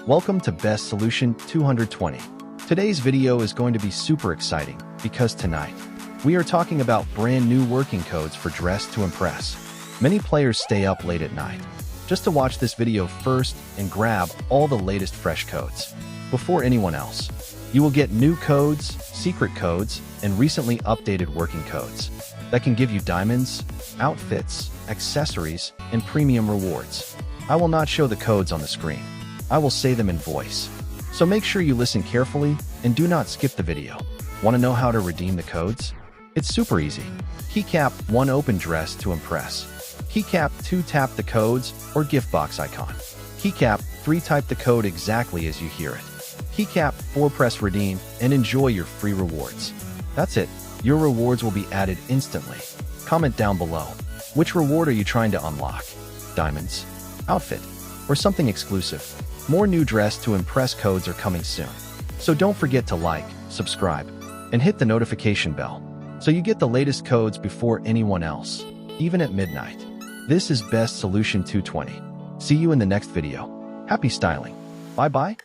Welcome to Best Solution 220. Today's video is going to be super exciting because tonight, we are talking about brand new working codes for Dress to Impress. Many players stay up late at night just to watch this video first and grab all the latest fresh codes before anyone else. You will get new codes, secret codes, and recently updated working codes that can give you diamonds, outfits, accessories, and premium rewards. I will not show the codes on the screen. I will say them in voice. So make sure you listen carefully and do not skip the video. Want to know how to redeem the codes? It's super easy. Keycap 1, open Dress to Impress. Keycap 2, tap the codes or gift box icon. Keycap 3, type the code exactly as you hear it. Keycap 4, press redeem and enjoy your free rewards. That's it. Your rewards will be added instantly. Comment down below. Which reward are you trying to unlock? Diamonds, outfit, or something exclusive? More new Dress to Impress codes are coming soon. So don't forget to like, subscribe, and hit the notification bell so you get the latest codes before anyone else, even at midnight. This is Best Solution 220. See you in the next video. Happy styling. Bye-bye.